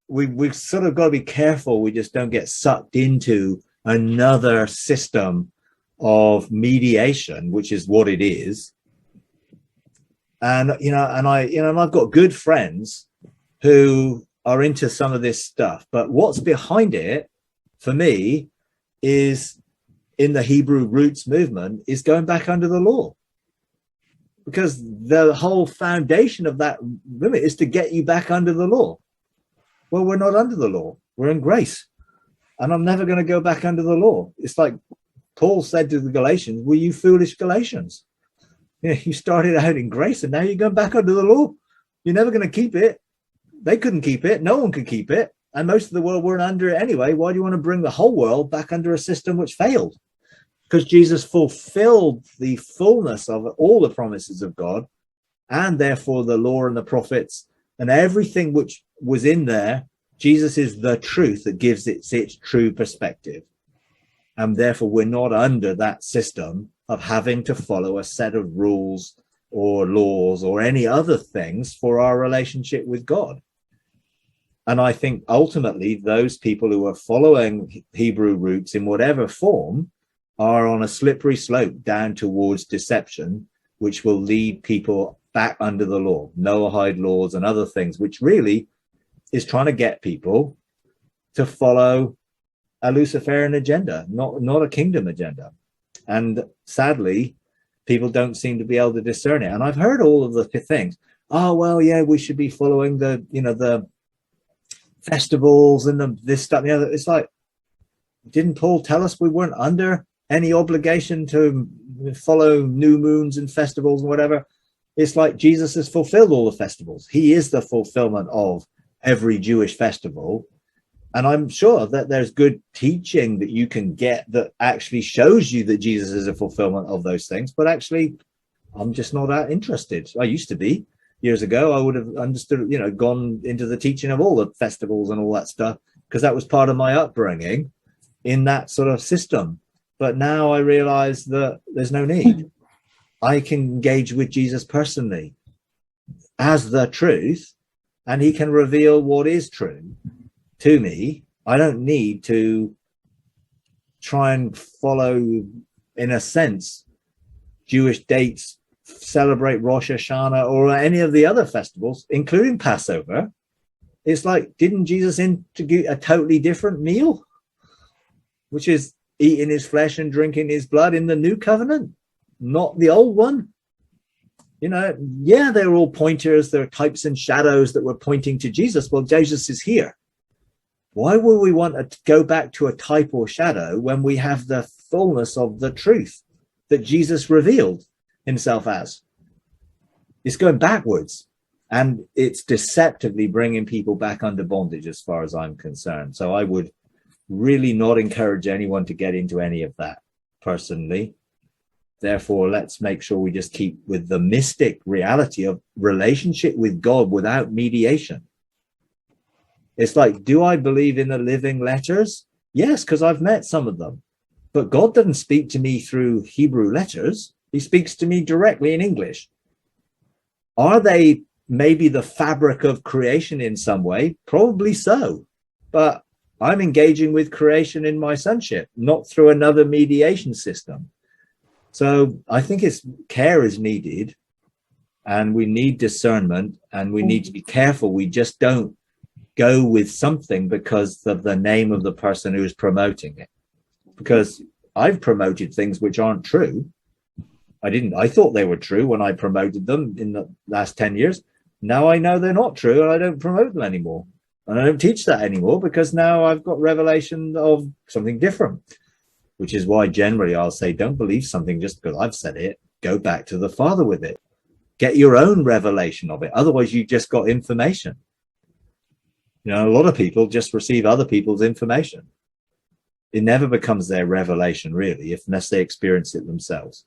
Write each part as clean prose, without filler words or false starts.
we've sort of got to be careful we just don't get sucked into another system of mediation, which is what it is. And I've got good friends who are into some of this stuff, but what's behind it for me is, in the Hebrew roots movement, is going back under the law, because the whole foundation of that movement is to get you back under the law. Well, we're not under the law, we're in grace, and I'm never going to go back under the law. It's like Paul said to the Galatians, "Well, you foolish Galatians, you started out in grace and now you're going back under the law. You're never going to keep it." They couldn't keep it, no one could keep it, and most of the world weren't under it anyway. Why do you want to bring the whole world back under a system which failed? Because Jesus fulfilled the fullness of all the promises of God, and therefore the law and the prophets and everything which was in there. Jesus is the truth that gives it its true perspective, and therefore we're not under that system of having to follow a set of rules or laws or any other things for our relationship with God. And I think ultimately those people who are following Hebrew roots in whatever form are on a slippery slope down towards deception, which will lead people back under the law, Noahide laws and other things, which really is trying to get people to follow a Luciferian agenda, not a kingdom agenda. And sadly, people don't seem to be able to discern it. And I've heard all of the things. Oh, well, yeah, we should be following the festivals and this stuff. It's like, didn't Paul tell us we weren't under any obligation to follow new moons and festivals and whatever? It's like Jesus has fulfilled all the festivals. He is the fulfillment of every Jewish festival. And I'm sure that there's good teaching that you can get that actually shows you that Jesus is a fulfillment of those things. But actually, I'm just not that interested. I used to be. Years ago, I would have understood, gone into the teaching of all the festivals and all that stuff, because that was part of my upbringing in that sort of system. But now I realize that there's no need. I can engage with Jesus personally as the truth, and he can reveal what is true to me. I don't need to try and follow, in a sense, Jewish dates, celebrate Rosh Hashanah or any of the other festivals, including Passover. It's like, didn't Jesus introduce a totally different meal, which is eating his flesh and drinking his blood in the new covenant, not the old one? They're all pointers, they're types and shadows that were pointing to Jesus. Well, Jesus is here. Why would we want to go back to a type or shadow when we have the fullness of the truth that Jesus revealed himself as? It's going backwards, and it's deceptively bringing people back under bondage as far as I'm concerned. So I would really not encourage anyone to get into any of that personally. Therefore, let's make sure we just keep with the mystic reality of relationship with God without mediation. It's like, do I believe in the living letters? Yes, because I've met some of them. But God doesn't speak to me through Hebrew letters. He speaks to me directly in English. Are they maybe the fabric of creation in some way? Probably so. But I'm engaging with creation in my sonship, not through another mediation system. So I think care is needed, and we need discernment, and we need to be careful. We just don't go with something because of the name of the person who is promoting it. Because I've promoted things which aren't true. I thought they were true when I promoted them in the last 10 years. Now I know they're not true, and I don't promote them anymore. And I don't teach that anymore, because now I've got revelation of something different, which is why generally I'll say, don't believe something just because I've said it. Go back to the Father with it. Get your own revelation of it. Otherwise, you just got information. A lot of people just receive other people's information. It never becomes their revelation, really, unless they experience it themselves.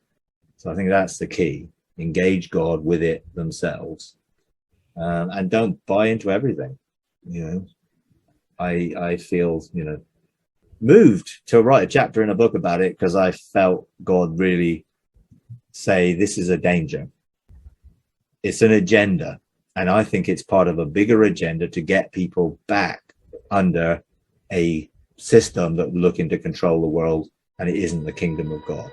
So I think that's the key. Engage God with it themselves, and don't buy into everything. I feel, moved to write a chapter in a book about it, because I felt God really say, this is a danger. It's an agenda. And I think it's part of a bigger agenda to get people back under a system that looking to control the world, and it isn't the kingdom of God.